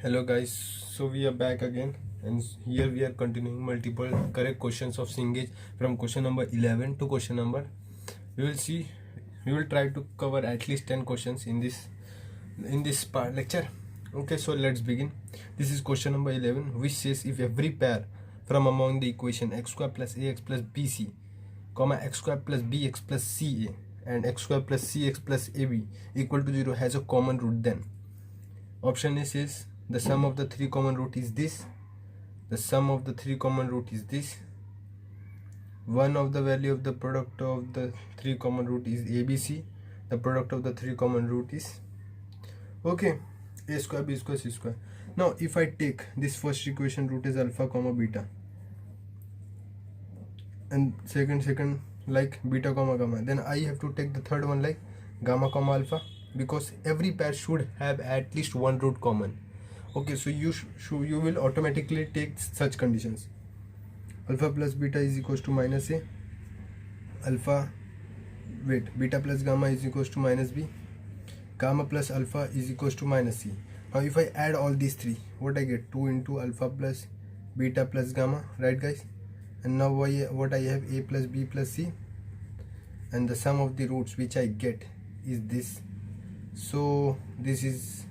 Hello guys, so we are back again and here we are continuing multiple correct questions of Singlish from question number 11 to question number. We will try to cover at least 10 questions in this part lecture. Okay, so let's begin. This is question number 11, which says if every pair from among the equation x square plus ax plus bc, comma x square plus bx plus ca and x square plus cx plus ab equal to 0 has a common root, then option A says the sum of the three common root is this, the sum of the three common root is this, one of the value of the product of the three common root is abc, the product of the three common root is okay a square b square c square. Now if I take this first equation, root is alpha comma beta, and second like beta comma gamma, then I have to take the third one like gamma comma alpha, because every pair should have at least one root common. Okay, so you will automatically take such conditions. Alpha plus beta is equals to minus a, beta plus gamma is equals to minus b, gamma plus alpha is equals to minus c. Now if I add all these three, what I get? 2 into alpha plus beta plus gamma, right guys? And now what I have, a plus b plus c, and the sum of the roots which I get is this. So this is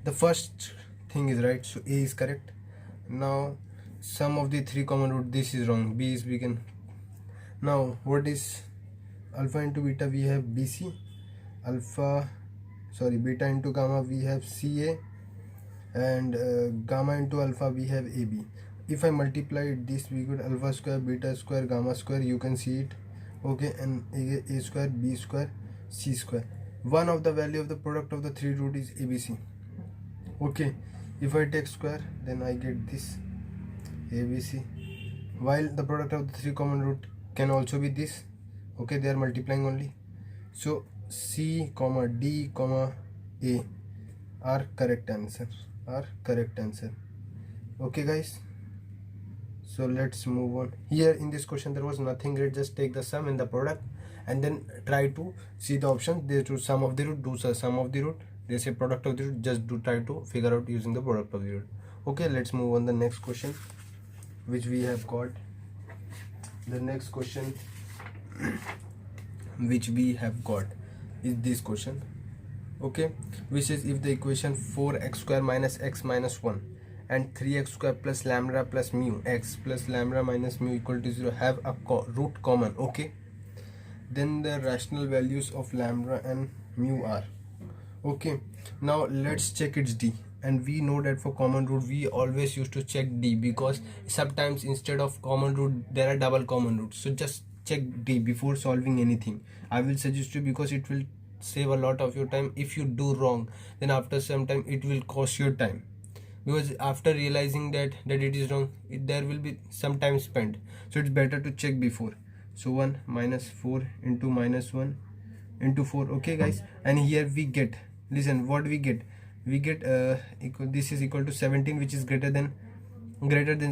the first thing is right, so a is correct. Now sum of the three common root, this is wrong, b is bigger. Now what is alpha into beta? We have bc, beta into gamma we have ca, and gamma into alpha we have ab. If I multiply this, we get alpha square beta square gamma square, you can see it, okay, and a square b square c square. One of the value of the product of the three root is abc. Okay, if I take square, then I get this abc, while the product of the three common root can also be this. Okay, they are multiplying only, so c comma d comma a are correct answer, okay guys. So let's move on. Here in this question there was nothing great, just take the sum and the product and then try to see the options. They do sum of the root, do sum of the root. They say product of the root, just do try to figure out using the product of the root. Okay, let's move on the next question which we have got. The next question which we have got is this question, okay, which is if the equation 4x square minus x minus 1 and 3x square plus lambda plus mu x plus lambda minus mu equal to 0 have a root common, okay, then the rational values of lambda and mu are okay. Now let's check its d, and we know that for common root we always used to check d, because sometimes instead of common root there are double common roots. So just check d before solving anything, I will suggest you, because it will save a lot of your time. If you do wrong, then after some time it will cost your time, because after realizing that it is wrong, there will be some time spent. So it's better to check before. So 1 minus 4 into minus 1 into 4, okay guys, and here we get, listen what we get, this is equal to 17, which is greater than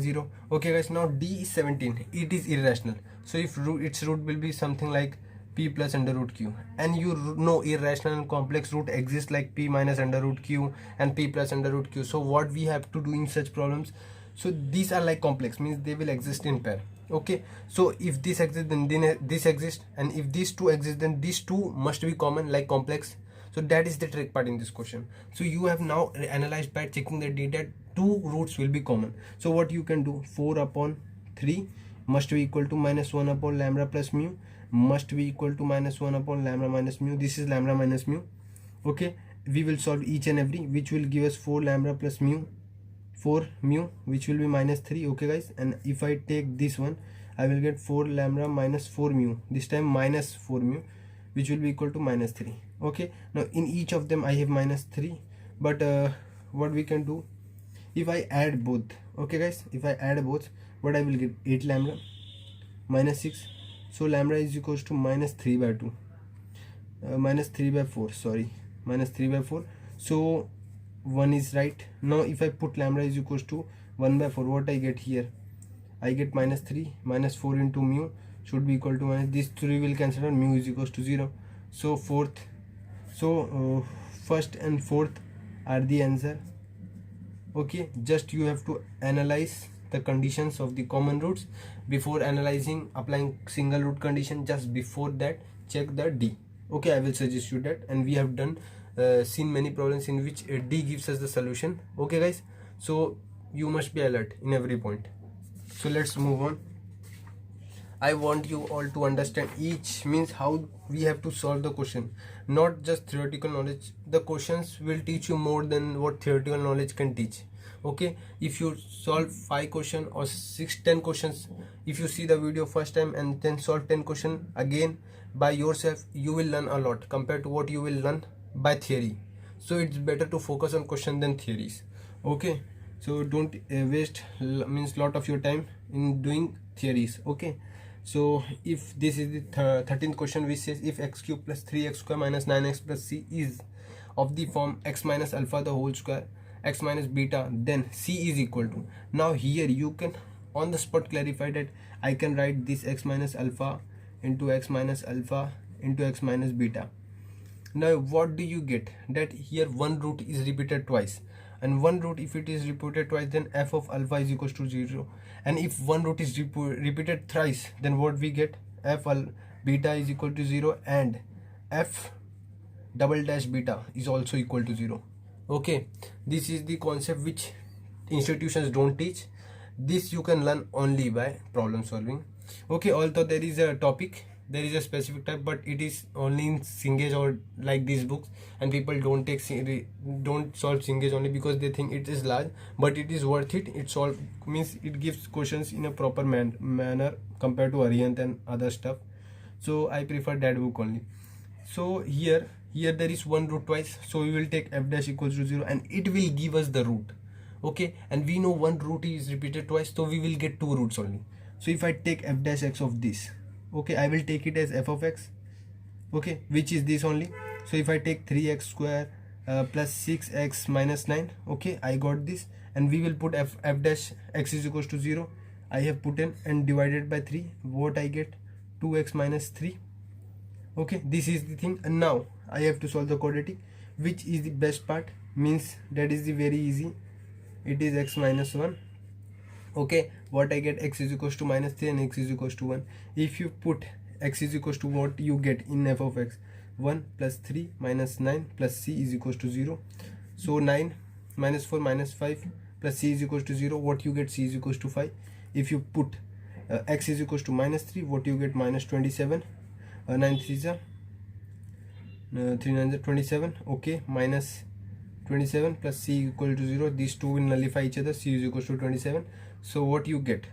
0. Okay guys, now d is 17, it is irrational. So if its root will be something like p plus under root q, and you know irrational and complex root exist like p minus under root q and p plus under root q. So what we have to do in such problems, so these are like complex, means they will exist in pair, okay. So if this exists, then this exists, and if these two exist, then these two must be common like complex. So that is the trick part in this question. So you have now analyzed by checking the data, two roots will be common. So what you can do, 4 upon 3 must be equal to minus 1 upon lambda plus mu, must be equal to minus 1 upon lambda minus mu. This is lambda minus mu, okay. We will solve each and every, which will give us 4 lambda plus mu, 4 mu, which will be minus 3, okay guys. And if I take this one, I will get 4 lambda minus 4 mu, this time minus 4 mu, which will be equal to minus 3, okay. Now in each of them I have minus 3, but what we can do, if I add both, okay guys, if I add both, what I will get, 8 lambda minus 6, so lambda is equals to minus 3 by 2, minus 3 by 4, sorry, minus 3 by 4. So 1 is right. Now if I put lambda is equals to 1 by 4, what I get here, I get minus 3 minus 4 into mu should be equal to minus, these 3 will cancel out, mu is equals to 0. So first and fourth are the answer, Okay, just you have to analyze the conditions of the common roots before analyzing applying single root condition. Just before that, check the D. Okay, I will suggest you that, and we have done seen many problems in which D gives us the solution. Okay guys, so you must be alert in every point. So let's move on. I want you all to understand each means how we have to solve the question, not just theoretical knowledge. The questions will teach you more than what theoretical knowledge can teach. Okay, if you solve 5 questions or 10 questions, if you see the video first time and then solve 10 questions again by yourself, you will learn a lot compared to what you will learn by theory. So it's better to focus on question than theories. Okay, so don't waste means lot of your time in doing theories. Okay, so if this is the 13th question, which says if x cube plus 3x square minus 9x plus c is of the form x minus alpha the whole square x minus beta, then c is equal to. Now here you can on the spot clarify that I can write this x minus alpha into x minus alpha into x minus beta. Now what do you get? That here one root is repeated twice, and one root if it is repeated twice, then f of alpha is equals to 0, and if one root is repeated thrice, then what we get? F beta is equal to 0 and f double dash beta is also equal to 0. Okay, this is the concept which institutions don't teach. This you can learn only by problem solving. Okay, although there is a topic, there is a specific type, but it is only in Cengage or like these books, and people don't solve Cengage only because they think it is large, but it is worth it. It solve means it gives questions in a proper manner compared to Arihant and other stuff. So I prefer that book only. So here there is one root twice, so we will take f dash equals to 0 and it will give us the root. Okay, and we know one root is repeated twice, so we will get two roots only. So if I take f dash x of this, okay, I will take it as f of x, okay, which is this only. So if I take 3x square plus 6x minus 9, okay, I got this, and we will put f dash x is equals to 0. I have put in and divided by 3. What I get? 2x minus 3. Okay, this is the thing, and now I have to solve the quadratic, which is the best part, means that is the very easy. It is x minus 1. Okay, what I get? X is equals to minus 3 and x is equals to 1. If you put x is equals to what you get in f of x, 1 plus 3 minus 9 plus c is equals to 0. So 9 minus 4 minus 5 plus c is equals to 0. What you get? C is equals to 5. If you put x is equals to minus 3, what you get? Minus 27. 9 3s are 3 9s are 27. Okay, minus 27 plus c equal to 0. These two will nullify each other. C is equals to 27. So what you get?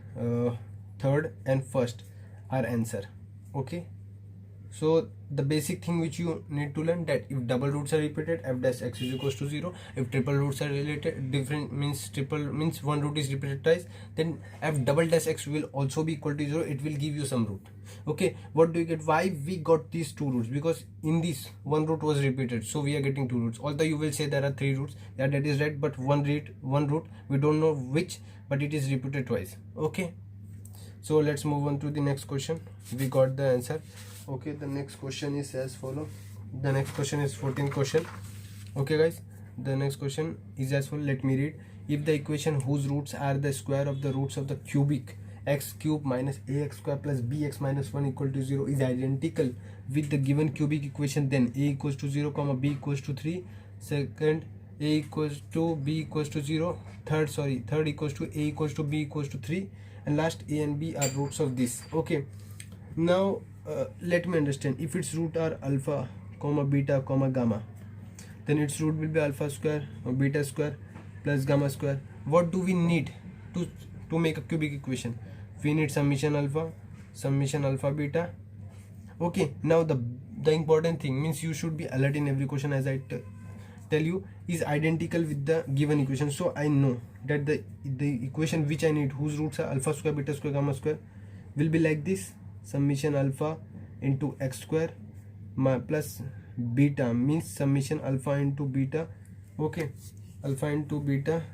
Third and first are answer. Okay, so the basic thing which you need to learn, that if double roots are repeated, f dash x is equals to 0. If triple roots are related different, means triple means one root is repeated twice, then f double dash x will also be equal to 0. It will give you some root. Okay, what do you get? Why we got these two roots? Because in this one root was repeated, so we are getting two roots. Although you will say there are three roots, yeah, that is right, but one root we don't know which, but it is repeated twice. Okay, so let's move on to the next question. We got the answer. Okay, the next question is as follow. The next question is 14th question. Okay guys, the next question is as follow. Let me read. If the equation whose roots are the square of the roots of the cubic x cube minus ax square plus bx minus 1 equal to 0 is identical with the given cubic equation, then a equals to 0 comma b equals to 3, second a equals to b equals to 0, third equals to a equals to b equals to 3, and last a and b are roots of this. Okay, now let me understand. If its root are alpha comma beta comma gamma, then its root will be alpha square or beta square plus gamma square. What do we need to make a cubic equation? We need summation alpha beta. Okay, now the important thing, means you should be alert in every question, as I tell you, is identical with the given equation. So I know that the equation which I need, whose roots are alpha square beta square gamma square, will be like this: summation alpha into x square plus beta, means summation alpha into beta. Okay, alpha into beta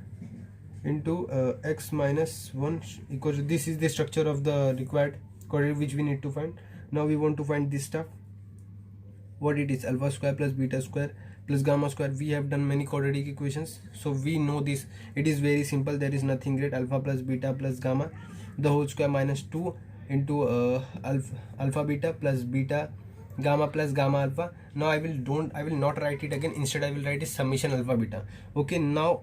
into x minus 1 equals to, this is the structure of the required quadratic which we need to find. Now we want to find this stuff. what it is, alpha square plus beta square plus gamma square. We have done many quadratic equations, so we know this. It is very simple, there is nothing great. Alpha plus beta plus gamma the whole square minus 2 into alpha beta plus beta gamma plus gamma alpha. Now I will not write it again, instead I will write it summation alpha beta. Okay, now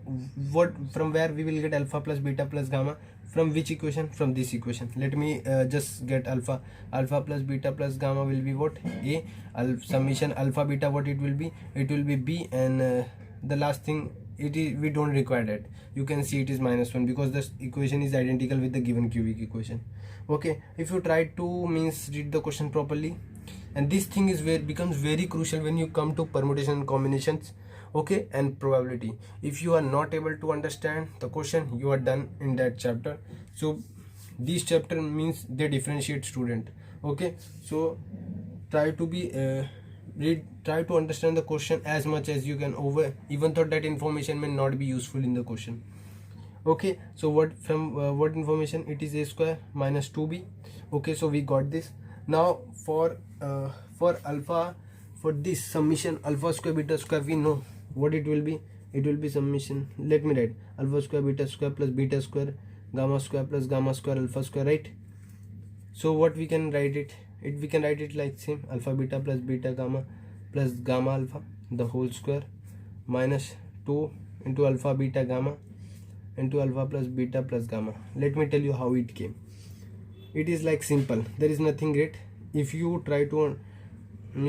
what, from where we will get alpha plus beta plus gamma? From which equation? From this equation. Let me just get alpha plus beta plus gamma will be what? A. Summation alpha beta, what it will be? It will be B. And the last thing, it is, we don't require that. You can see it is -1 because this equation is identical with the given cubic equation. Okay, if you try to read the question properly, and this thing is where becomes very crucial when you come to permutation and combinations, okay, and probability. If you are not able to understand the question, you are done in that chapter. So this chapter means they differentiate student. Okay, so try to be try to understand the question as much as you can, over even though that information may not be useful in the question. Okay, so what what information? It is a square minus 2b. Okay, so we got this. Now for alpha, for this summation alpha square beta square, we know what it will be. It will be summation, let me write, alpha square beta square plus beta square gamma square plus gamma square alpha square, right? So what we can write it, we can write it like same, alpha beta plus beta gamma plus gamma alpha the whole square minus 2 into alpha beta gamma into alpha plus beta plus gamma. Let me tell you how it came. It is like simple, there is nothing great. If you try to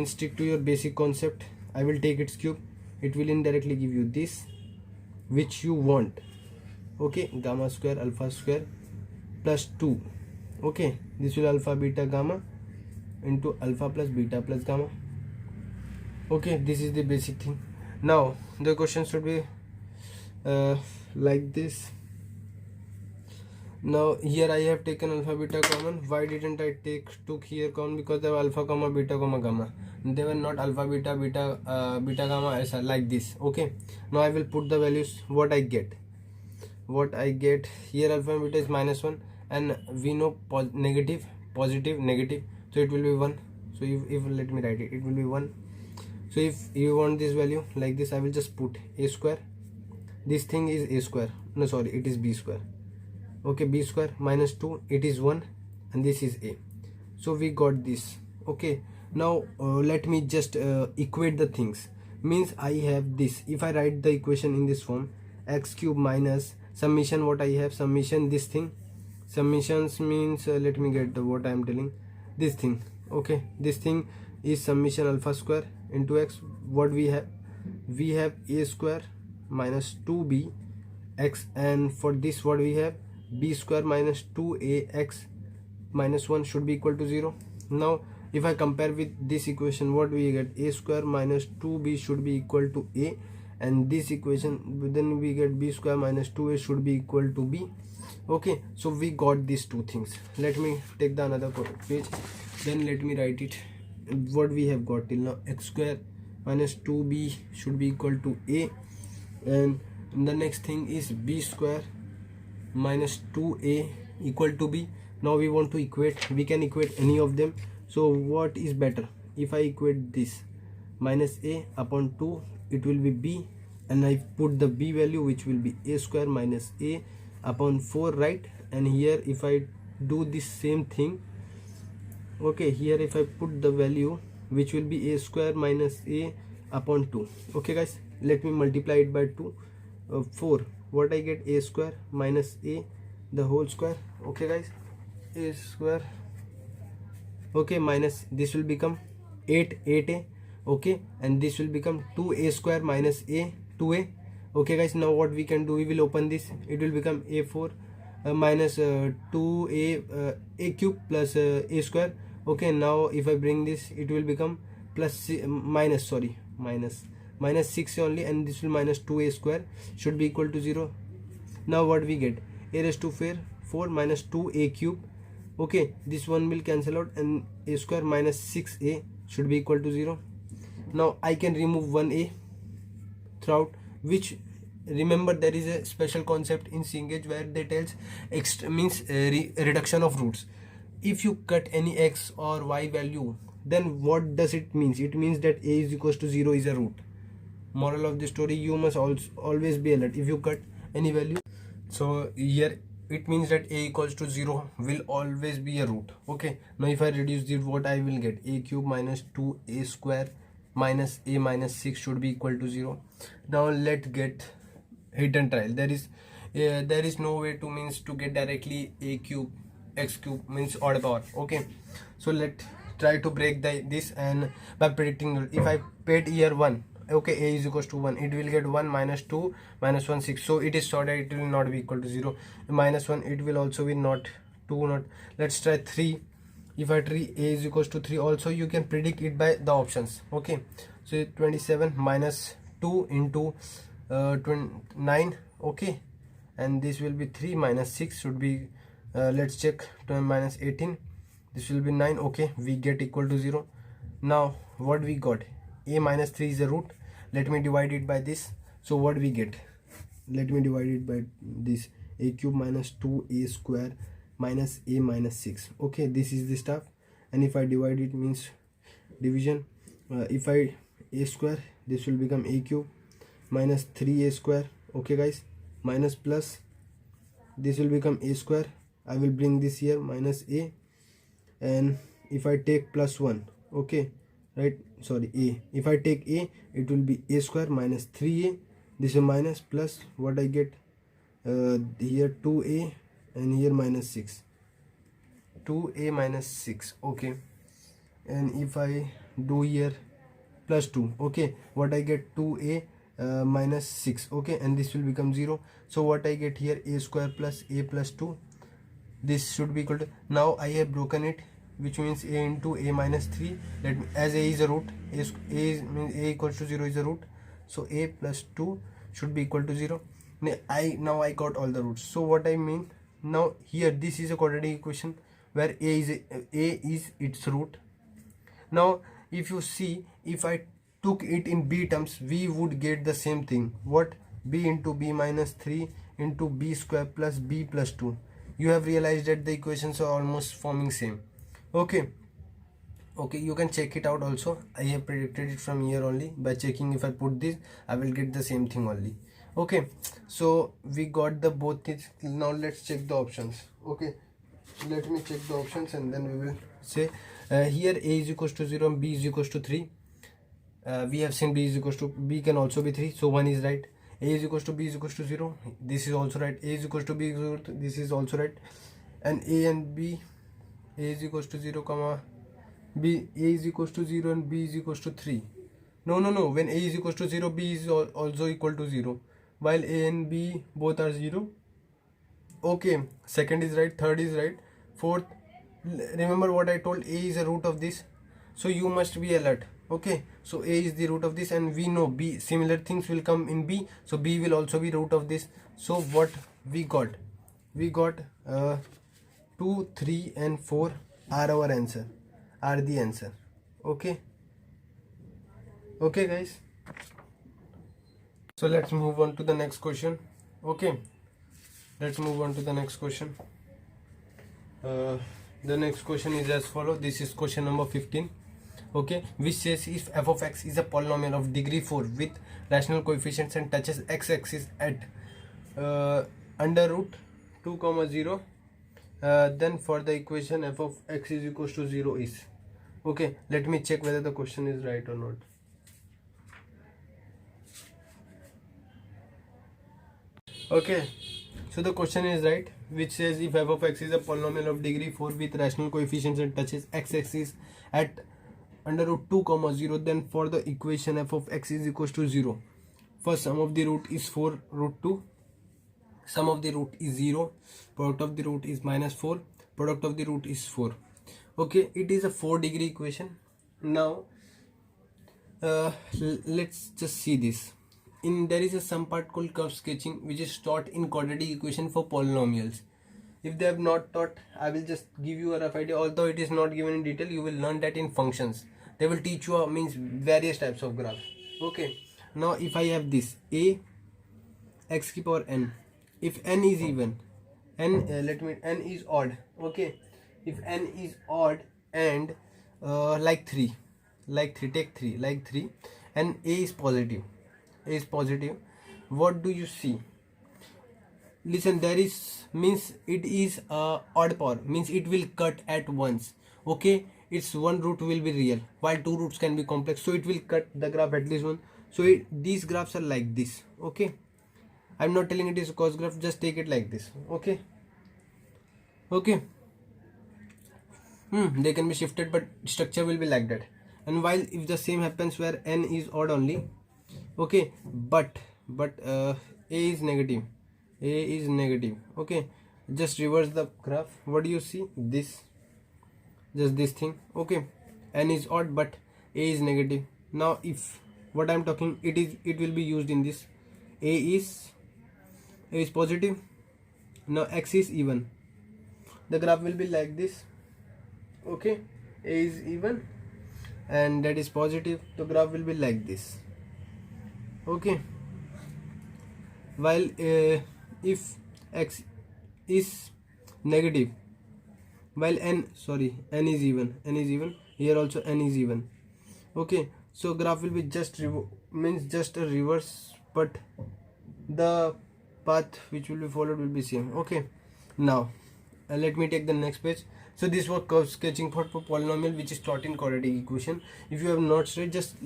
stick to your basic concept, I will take its cube, it will indirectly give you this which you want. Okay, gamma square alpha square plus 2. Okay, this will alpha beta gamma into alpha plus beta plus gamma. Okay, this is the basic thing. Now the question should be like this. Now here I have taken alpha beta common. Why didn't I took here common? Because they were alpha comma beta comma gamma, they were not alpha beta beta gamma as like this. Okay, now I will put the values. What I get here, alpha and beta is -1, and we know negative positive negative, so it will be 1. So if let me write it, it will be 1. So if you want this value like this, I will just put a square, this thing is a square, no sorry, it is b square. Okay, b square minus 2, it is 1, and this is a. So we got this. Okay, now let me just equate the things. Means I have this, if I write the equation in this form, x cube minus summation, what I have, summation this thing, summations means let me get the what I am telling, this thing. Okay, this thing is summation alpha square into x. What we have a square minus 2b x, and for this what we have, b square minus 2ax minus 1 should be equal to 0. Now if I compare with this equation, what we get, a square minus 2b should be equal to a, and this equation then we get b square minus 2a should be equal to b. Okay, so we got these two things. Let me take the another page, then let me write it. What we have got till now, x square minus 2b should be equal to a, and the next thing is b square minus 2a equal to b. Now we want to equate, we can equate any of them. So what is better, if I equate this minus a upon 2, it will be b, and I put the b value which will be a square minus a upon 4, right? And here if I do this same thing, okay, here if I put the value which will be a square minus a upon 2. Okay guys, let me multiply it by 2, 4. What I get, a square minus a the whole square. Okay guys, a square, okay, minus this will become 8a. Okay, and this will become 2a square minus a 2a. Okay guys, now what we can do, we will open this, it will become a4 minus 2a a cube plus a square. Okay, now if I bring this, it will become plus minus 6 only, and this will minus 2a square should be equal to 0. Now what we get, a raised to 4 minus 2a cube. Okay, this one will cancel out, and a square minus 6a should be equal to 0. Now I can remove 1a throughout, which remember there is a special concept in Cengage where they tells reduction of roots. If you cut any x or y value, then what does it means? It means that a is equals to 0 is a root. Moral of the story, you must always be alert. If you cut any value, so here it means that a equals to 0 will always be a root. Okay, now if I reduce this, what I will get? A cube minus 2a square minus a minus 6 should be equal to 0. Now let's get hit and trial. There is no way to means to get directly a cube x cube means odd power. Okay, so let's try to break this, and by predicting, if I paid here 1, okay, a is equals to 1, it will get 1 minus 2 minus 1 6, so it is sorted, it will not be equal to 0. Minus 1, it will also be not 2, not. Let's try 3. If I try a is equals to 3, also you can predict it by the options. Okay, so 27 minus 2 into 9. Okay, and this will be 3 minus 6 should be let's check, 12 minus 18, this will be 9. Okay, we get equal to 0. Now what we got? A minus 3 is a root. Let me divide it by this. So what we get? Let me divide it by this. A cube minus 2a square minus a minus 6. Okay, this is the stuff. And if I divide it, means division. If I a square, this will become a cube minus 3a square. Okay guys, minus plus, this will become a square. I will bring this here, minus a, and if I take plus 1, okay, right, sorry, a, if I take a, it will be a square minus 3a, this is minus plus, what I get here 2a, and here minus 6, 2a minus 6. Okay, and if I do here plus 2, okay, what I get? 2a minus 6. Okay, and this will become 0. So what I get here? A square plus a plus 2, this should be equal to, now I have broken it, which means a into a minus 3. Let me, as a is a root, means a equals to 0 is a root, so a plus 2 should be equal to 0. Now I got all the roots. So what I mean, now here this is a quadratic equation where a is its root. Now if you see, if I took it in b terms, we would get the same thing. What? B into b minus 3 into b square plus b plus 2. You have realized that the equations are almost forming same. Okay, you can check it out also. I have predicted it from here only by checking. If I put this, I will get the same thing only. Okay, so we got the both things. Now let's check the options. Okay, let me check the options and then we will say here a is equals to 0 and b is equals to 3. We have seen b is equals to, b can also be 3, so 1 is right. A is equals to b is equals to 0, this is also right. A is equals to b is equals to, this is also right. And a and b, a is equals to 0 comma b, a is equals to 0 and b is equals to 3. No, when a is equals to 0, b is also equal to 0, while a and b both are 0. Okay, second is right, third is right, fourth, remember what I told, a is a root of this, so you must be alert. Okay, so a is the root of this, and we know b, similar things will come in b, so b will also be root of this. So what we got? We got 2, 3 and 4 are our answer, are the answer. Okay guys, so let's move on to the next question. Okay, let's move on to the next question. The next question is as follows. This is question number 15. Okay, which says if f of x is a polynomial of degree 4 with rational coefficients and touches x-axis at under root 2 comma 0, then for the equation f of x is equals to 0 is. Okay, let me check whether the question is right or not. Okay, so the question is right, which says if f of x is a polynomial of degree 4 with rational coefficients and touches x-axis at under root 2 comma 0, then for the equation f of x is equals to 0, first sum of the root is 4 root 2, sum of the root is 0, product of the root is minus 4, product of the root is 4. Okay, it is a 4-degree equation. Now let's just see this. There is some part called curve sketching, which is taught in quadratic equation for polynomials. If they have not taught, I will just give you a rough idea. Although it is not given in detail, you will learn that in functions. They will teach you means various types of graphs. Okay, now if I have this a x to the power n, if n is even, n is odd. Okay, if n is odd and like 3, take 3 like 3, and a is positive, what do you see? Listen, there is means it is odd power, means it will cut at once. Okay, its one root will be real while two roots can be complex, so it will cut the graph at least one. So these graphs are like this. Okay, I'm not telling it is a cos graph, just take it like this. Okay, okay. They can be shifted, but structure will be like that. And while if the same happens where n is odd only, okay, but a is negative, okay, just reverse the graph. What do you see? This, just this thing. Okay, n is odd but a is negative. Now if what I'm talking, it will be used in this. a is positive, now x is even, the graph will be like this. Okay, a is even and that is positive, the graph will be like this. Okay, while if x is negative, while n is even, here also n is even. Okay, so graph will be just just a reverse, but the path which will be followed will be same. Okay, now let me take the next page. So this was curve sketching for polynomial which is taught in quadratic equation. If you have not studied, just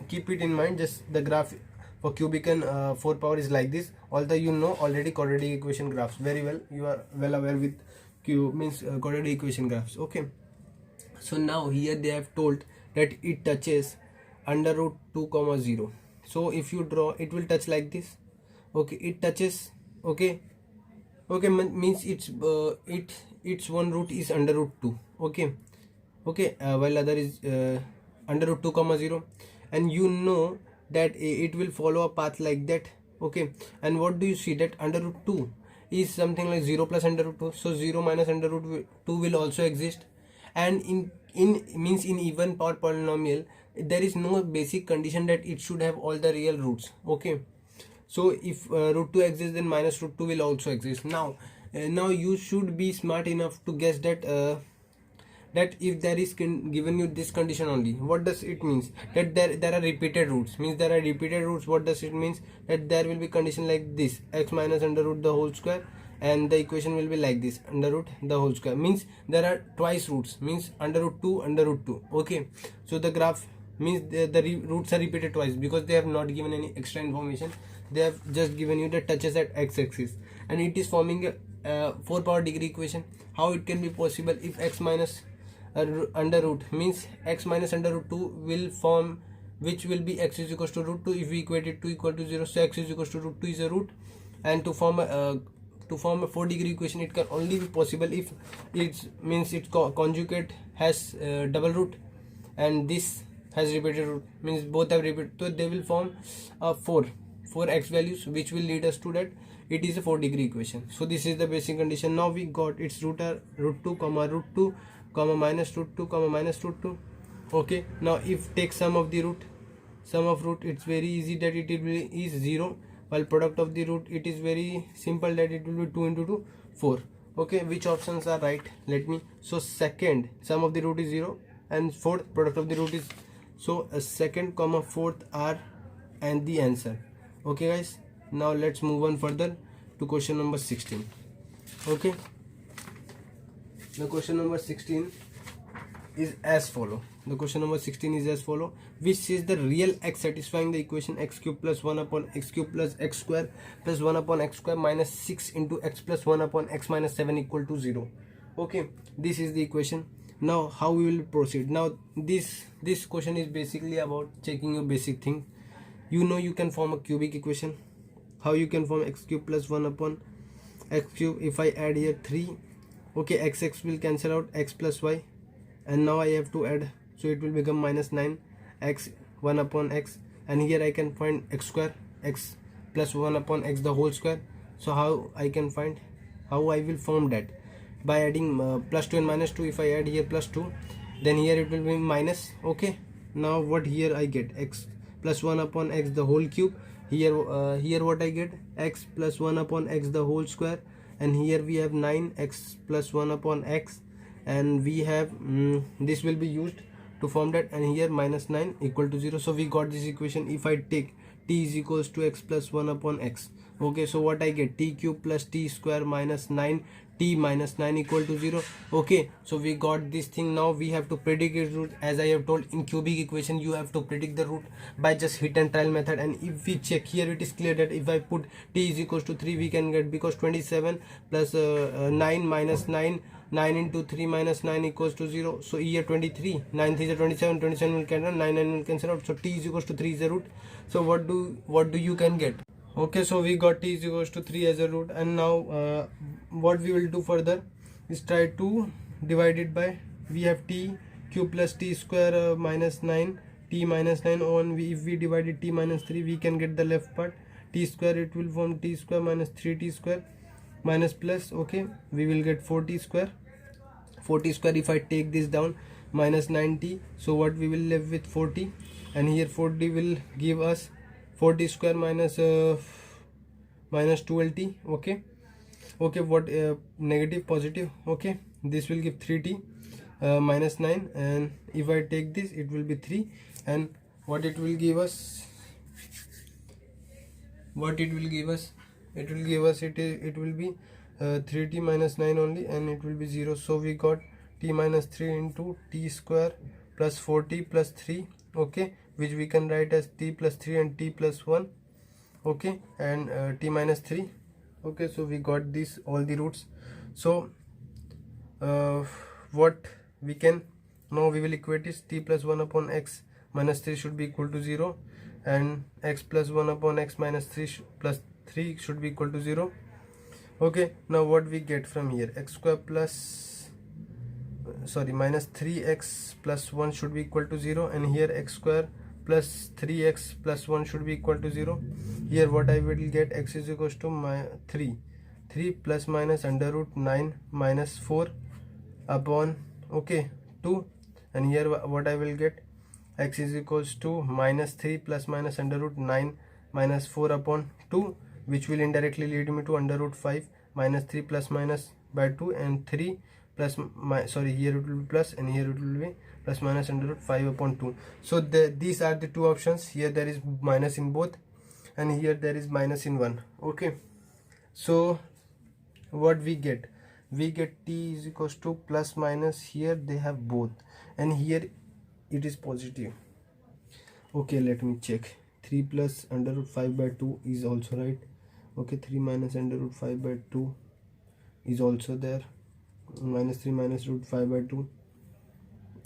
keep it in mind. Just the graph for cubic and 4 power is like this. Although you know already quadratic equation graphs very well, you are well aware with quadratic equation graphs. Okay, so now here they have told that it touches under root 2 comma 0. So if you draw, it will touch like this. Okay, it touches. Okay, means its one root is under root 2. Okay, while other is under root 2 comma 0, and you know that it will follow a path like that. Okay, and what do you see? That under root 2 is something like 0 plus under root 2, so 0 minus under root 2 will also exist. And in even power polynomial, there is no basic condition that it should have all the real roots. Okay, so if root 2 exists, then minus root 2 will also exist. Now you should be smart enough to guess that that if there is given you this condition only, what does it means? That there are repeated roots, means there are repeated roots. What does it means? That there will be condition like this, x minus under root the whole square, and the equation will be like this, under root the whole square, means there are twice roots, means under root 2 under root 2. Okay, so the graph means the roots are repeated twice, because they have not given any extra information. They have just given you the touches at x-axis, and it is forming a 4 power degree equation. How it can be possible? If x minus under root, means x minus under root 2 will form, which will be x is equals to root 2 if we equate it to equal to 0. So x is equals to root 2 is a root, and to form a 4 degree equation, it can only be possible if it means its conjugate has double root and this has repeated root, means both have repeated, so they will form a 4 x values, which will lead us to that it is a 4 degree equation. So this is the basic condition. Now we got its root are root 2 comma minus root 2 comma minus root 2. Okay, now if take sum of the root, it's very easy that it will be is 0, while product of the root, it is very simple that it will be 2 into 2 4. Okay, which options are right? Let me. So second, sum of the root is 0, and fourth, product of the root is, so second comma fourth are and the answer. Okay guys, now let's move on further to question number 16. Okay, the question number 16 is as follow. Which is the real x satisfying the equation x cube plus 1 upon x cube plus x square plus 1 upon x square minus 6 into x plus 1 upon x minus 7 equal to 0. Okay, this is the equation. Now how we will proceed? Now this question is basically about checking your basic thing. You know you can form a cubic equation. How you can form x cube plus 1 upon x cube? If I add here 3, okay, x will cancel out, x plus y, and now I have to add, so it will become minus 9 x 1 upon x, and here I can find x square, x plus 1 upon x the whole square. So how I can find, how I will form that? By adding plus 2 and minus 2. If I add here plus 2, then here it will be minus. Okay, now what here I get? X plus 1 upon x the whole cube. Here what I get? X plus 1 upon x the whole square, and here we have 9 x plus 1 upon x, and we have this will be used to form that, and here minus 9 equal to 0. So we got this equation. If I take t is equals to x plus 1 upon x, okay, so what I get, t cube plus t square minus 9 t minus 9 equal to 0. Okay, so we got this thing. Now we have to predict its root. As I have told, in cubic equation you have to predict the root by just hit and trial method. And if we check here, it is clear that if I put t is equals to 3, we can get, because 27 plus 9 minus 9, 9 into 3 minus 9 equals to 0. So here 23, 9 3 is 27, 27 will cancel, 9 9 will cancel out. So t is equals to 3 is the root. So what do you can get? Okay, so we got t is equals to 3 as a root. And now what we will do further is try to divide it by, we have t cube plus t square minus 9 t minus 9 on, if we divided t minus 3, we can get the left part, t square, it will form t square minus 3t square minus plus, okay, we will get 4t square. 4t square, if I take this down, minus 9t, so what we will live with 40, and here 40 will give us 40 square minus minus 12t. Okay, what negative positive, okay, this will give 3t minus 9, and if I take this, it will be 3, and what it will give us, it will give us it will be 3t minus 9 only, and it will be 0. So we got t minus 3 into t square plus 4t plus 3, okay, which we can write as t plus 3 and t plus 1, okay, and t minus 3. Okay, so we got this, all the roots. So what we can, now we will equate is t plus 1 upon x minus 3 should be equal to 0, and x plus 1 upon x minus 3 plus 3 should be equal to 0. Okay, now what we get from here, x square plus minus 3x plus 1 should be equal to 0, and here x square plus 3x plus 1 should be equal to 0. Here what I will get, x is equals to 3 plus minus under root 9 minus 4 upon, okay, 2, and here what I will get, x is equals to minus 3 plus minus under root 9 minus 4 upon 2, which will indirectly lead me to under root 5 minus 3 plus minus by 2, and 3 plus here it will be plus, and here it will be plus minus under root 5 upon 2. So these are the two options. Here there is minus in both, and here there is minus in one. Okay, so what we get t is equals to plus minus, here they have both, and here it is positive. Okay, let me check. 3 plus under root 5 by 2 is also right. Okay, 3 minus under root 5 by 2 is also there. Minus 3 minus root 5 by 2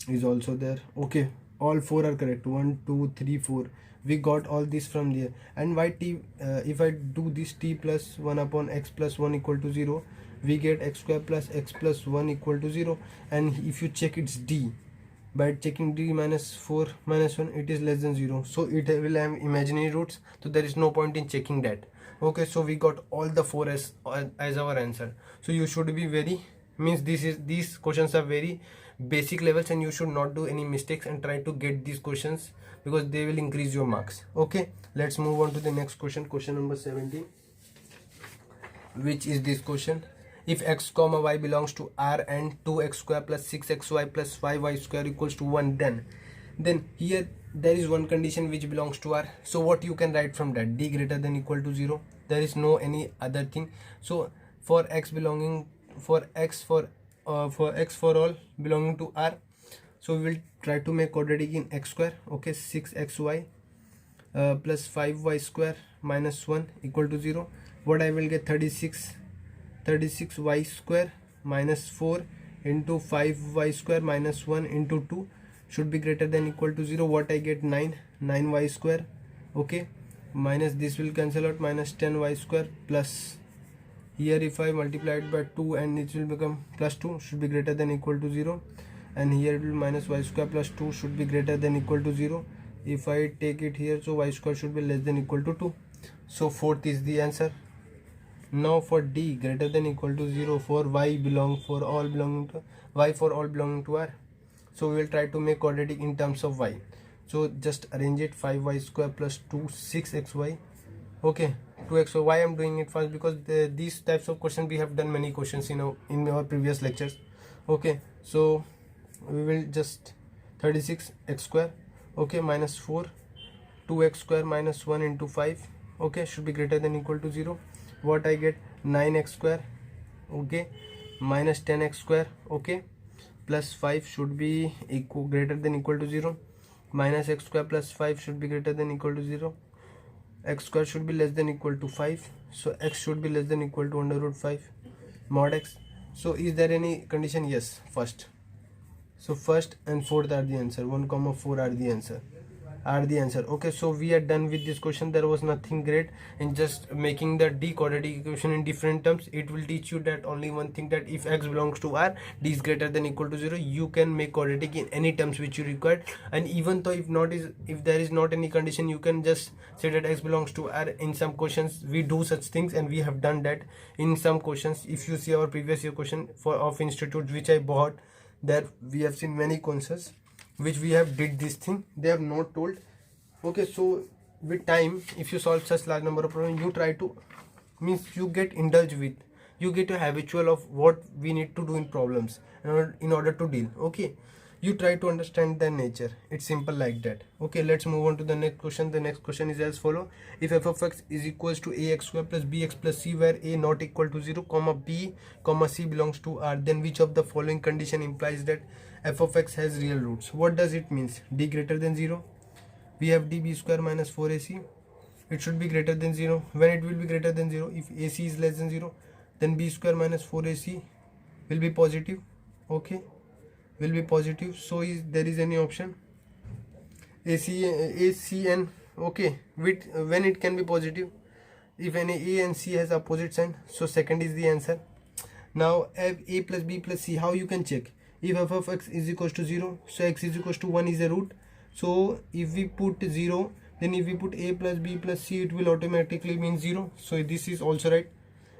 is also there. Okay, all four are correct. 1 2 3 4, we got all this from there. And why t, if I do this, t plus 1 upon x plus 1 equal to 0, we get x square plus x plus 1 equal to 0. And if you check its d, by checking d minus 4 minus 1, it is less than 0, so it will have imaginary roots, so there is no point in checking that. Okay, so we got all the four as our answer. So you should be very, means these questions are very basic levels, and you should not do any mistakes and try to get these questions, because they will increase your marks. Okay, let's move on to the next question, question number 17, which is this question. If x comma y belongs to R and 2x square plus 6xy plus 5y square equals to 1, then here there is one condition which belongs to R. So what you can write from that, d greater than equal to 0. There is no any other thing. So for x belonging, for all belonging to R, so we will try to make quadratic in x square. Okay, 6xy plus 5y square minus 1 equal to 0. What I will get, 36y square minus 4 into 5y square minus 1 into 2 should be greater than equal to 0. What I get, 9y square, okay, minus this will cancel out, minus 10y square plus, here if I multiply it by 2 and it will become plus 2, should be greater than equal to 0, and here it will minus y square plus 2 should be greater than equal to 0. If I take it here, so y square should be less than equal to 2. So fourth is the answer. Now for d greater than equal to 0, for y for all belonging to R. So we will try to make quadratic in terms of y. So just arrange it, 5y square plus 2 6xy. Okay, 2x. Why I'm doing it first, because these types of questions we have done many questions in our previous lectures. Okay, so we will just 36 x square, okay, minus 4 2x square minus 1 into 5, okay, should be greater than equal to 0. What I get? 9x square, okay, minus 10x square, okay, plus 5 should be equal greater than equal to 0. Minus x square plus 5 should be greater than equal to 0. X square should be less than equal to 5, so x should be less than equal to under root 5 mod x. So is there any condition? Yes, first. So first and fourth are the answer. 1 comma 4 are the answer. Okay, so we are done with this question. There was nothing great in just making the d quadratic equation in different terms. It will teach you that only one thing, that if x belongs to R, d is greater than equal to 0, you can make quadratic in any terms which you require. And even though if there is not any condition, you can just say that x belongs to R. In some questions we do such things, and we have done that in some questions. If you see our previous year question of institute which I bought, there we have seen many questions which we have did this thing, they have not told. Okay, so with time, if you solve such large number of problems, you try to, means you get indulged with, you get a habitual of what we need to do in problems in order to deal. Okay, you try to understand their nature. It's simple like that. Okay, let's move on to the next question. The next question is as follow: if f of x is equals to ax square plus bx plus c, where a not equal to 0 comma b comma c belongs to R, then which of the following condition implies that f of x has real roots? What does it means? D greater than 0. We have db square minus 4ac. It should be greater than 0. When it will be greater than 0? If ac is less than 0, then b square minus 4ac will be positive. Okay, will be positive. So there is any option acn? Okay, with when it can be positive? If any a and c has opposite sign, so second is the answer. Now a plus b plus c, how you can check? If f of x is equals to 0, so x is equals to 1 is a root. So if we put 0, then if we put a plus b plus c, it will automatically mean 0. So this is also right.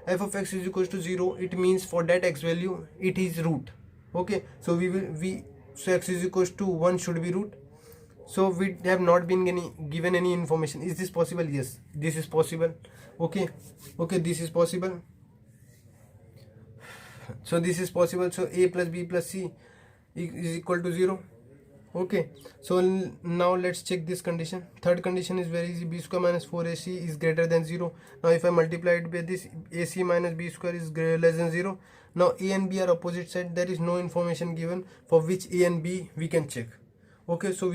F of x is equals to 0, it means for that x value it is root. Okay, so so x is equals to 1 should be root. So we have not been given any information. Is this possible? Yes, this is possible. Okay, this is possible. So this is possible. So a plus b plus c is equal to 0. Okay, so now let's check this condition. Third condition is very easy. B square minus 4ac is greater than 0. Now if I multiply it by this, ac minus b square is less than 0. Now a and b are opposite side. There is no information given for which a and b we can check. Okay, so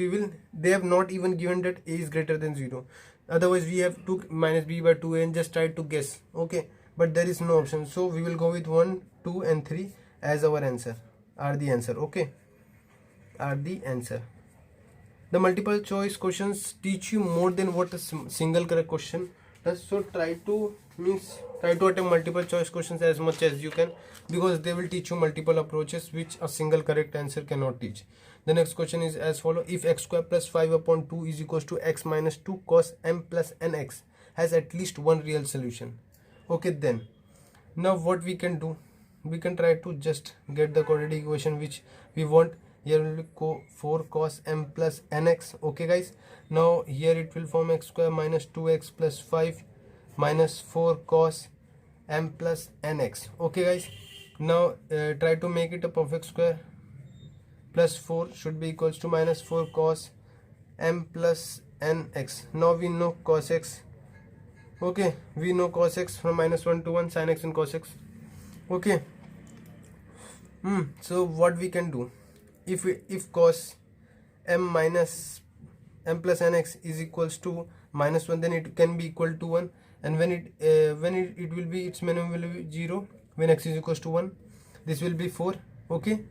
they have not even given that a is greater than 0. Otherwise we have 2 minus b by 2a and just try to guess. Okay, but there is no option, so we will go with 1, 2 and 3 as our answer, are the answer. Okay, are the answer. The multiple choice questions teach you more than what a single correct question does. So try to attempt multiple choice questions as much as you can, because they will teach you multiple approaches which a single correct answer cannot teach. The next question is as follow: if x square plus 5 upon 2 is equals to x minus 2 cos m plus nx has at least one real solution. Okay, then now what we can do, we can try to just get the quadratic equation which we want. Here will be 4 cos m plus nx. Okay guys, now here it will form x square minus 2x plus 5 minus 4 cos m plus nx. Okay guys, now try to make it a perfect square. Plus 4 should be equals to minus 4 cos m plus nx. Now we know cos x. Okay, we know cos x from minus 1 to 1, sin x and cos x. Okay, so what we can do, if cos m minus m plus nx is equals to minus 1, then it can be equal to 1, and when it will be, its minimum will be 0 when x is equals to 1. This will be 4. Okay,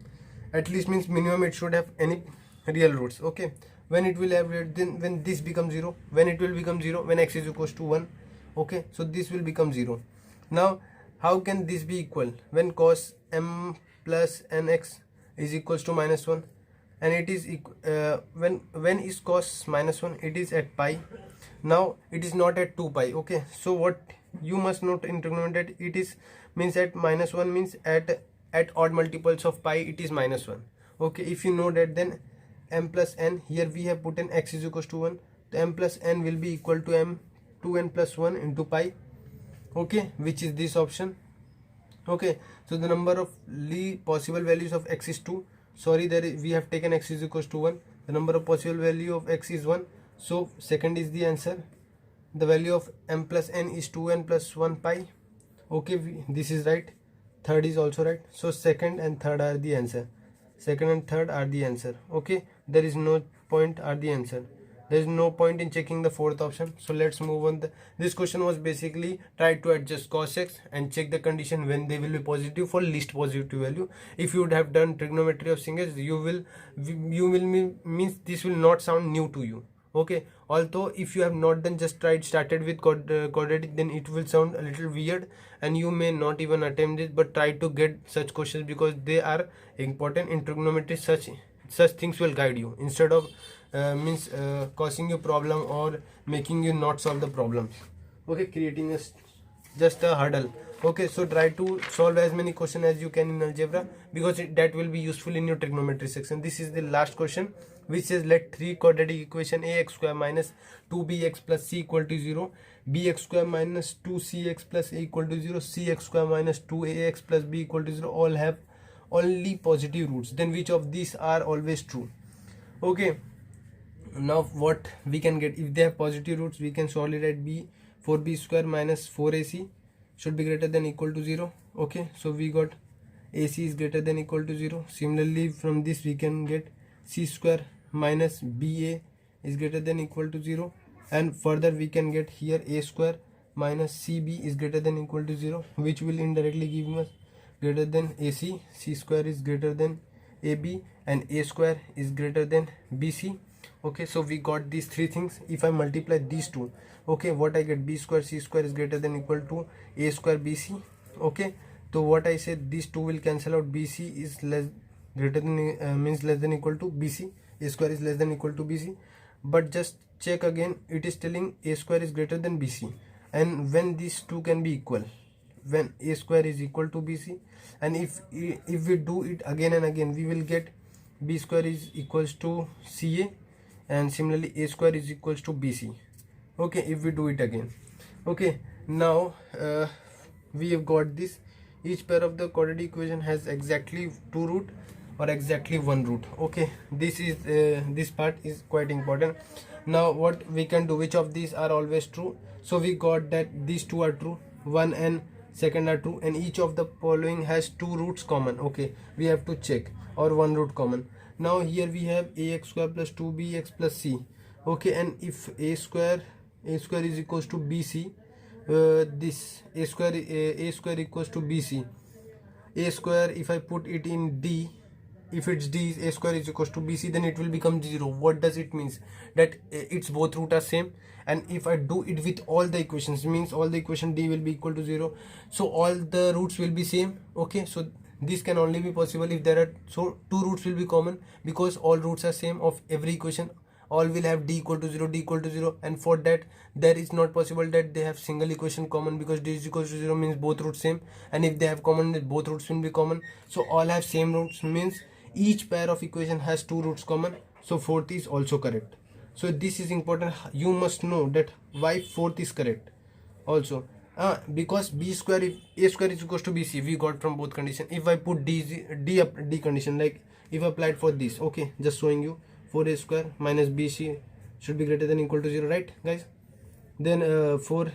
at least means minimum it should have any real roots. Okay, when it will have, then when this becomes 0, when it will become 0 when x is equals to 1. Okay, so this will become 0. Now how can this be equal? When cos m plus nx is equals to minus 1, and it is when is cos minus 1? It is at pi. Now it is not at 2 pi. Okay, so what you must note in trigonometry, that it is means at minus 1 means at odd multiples of pi it is minus 1. Okay, if you know that, then m plus n, here we have put in x is equals to 1, the m plus n will be equal to m 2n plus 1 into pi. Okay, which is this option. Okay, so the number of possible values of x is 2. Sorry, we have taken x is equals to 1. The number of possible value of x is 1. So second is the answer. The value of m plus n is 2n plus 1 pi. Okay, this is right. Third is also right. So second and third are the answer. Second and third are the answer. Okay, there is no point are the answer. There is no point in checking the fourth option. So let's move on. This question was basically try to adjust cos x and check the condition when they will be positive for least positive value. If you would have done trigonometry of sin x, you will means this will not sound new to you. Okay, although if you have not done, just started with quadratic, then it will sound a little weird and you may not even attempt it, but try to get such questions because they are important in trigonometry. Such things will guide you instead of causing you problem or making you not solve the problems. Okay, creating just a hurdle. Okay, so try to solve as many questions as you can in algebra because that will be useful in your trigonometry section. This is the last question, which says let three quadratic equation ax square minus 2bx plus c equal to 0, bx square minus 2cx plus a equal to 0, cx square minus 2ax plus b equal to 0 all have only positive roots. Then which of these are always true? Okay, now what we can get, if they have positive roots, we can solve it at 4b square minus 4ac should be greater than equal to 0. Okay, so we got ac is greater than equal to 0. Similarly, from this we can get c square minus ba is greater than equal to 0, and further we can get here a square minus cb is greater than equal to 0, which will indirectly give us greater than ac. C square is greater than ab and a square is greater than bc. Okay, so we got these three things. If I multiply these two, okay, what I get, b square c square is greater than equal to a square bc. Okay, so what I said, these two will cancel out. Bc is greater than means less than equal to bc. A square is less than equal to bc, but just check again, it is telling a square is greater than bc. And when these two can be equal, when a square is equal to bc, and if we do it again and again, we will get b square is equals to ca, and similarly a square is equals to bc. Okay, if we do it again. Okay, now we have got this. Each pair of the quadratic equation has exactly two root or exactly one root. Okay, this is this part is quite important. Now what we can do, which of these are always true? So we got that these two are true, one and second are true, and each of the following has two roots common. Okay, we have to check, or one root common. Now here we have ax square plus 2bx plus c. Okay, and if a square is equals to bc, this a square equals to bc. A square, if I put it in d, if it's d, a square is equals to bc, then it will become 0. What does it means? That its both root are same. And if I do it with all the equations, means all the equation d will be equal to 0, so all the roots will be same. Okay, so this can only be possible if there are, so two roots will be common, because all roots are same of every equation. All will have d equal to 0, d equal to 0, and for that there is not possible that they have single equation common, because d is equal to 0 means both roots same, and if they have common, both roots will be common. So all have same roots means each pair of equation has two roots common, so fourth is also correct. So this is important, you must know that why fourth is correct also. Because b square, if a square is equals to bc, we got from both condition. If I put d condition, like if applied for this, okay, just showing you, 4a square minus bc should be greater than equal to 0, right guys? Then 4a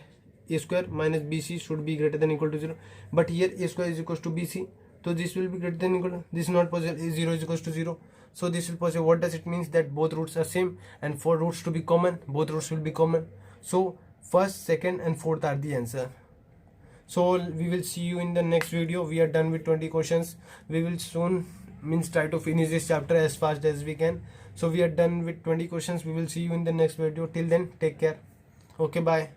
square minus bc should be greater than equal to 0, but here a square is equals to bc, so this will be greater than equal to, this is not possible, 0 is equals to 0, so this will possible. What does it means? That both roots are same, and for roots to be common, both roots will be common. So first, second and fourth are the answer. So we will see you in the next video. We are done with 20 questions. We will soon try to finish this chapter as fast as we can. So we are done with 20 questions. We will see you in the next video. Till then, take care. Okay, bye.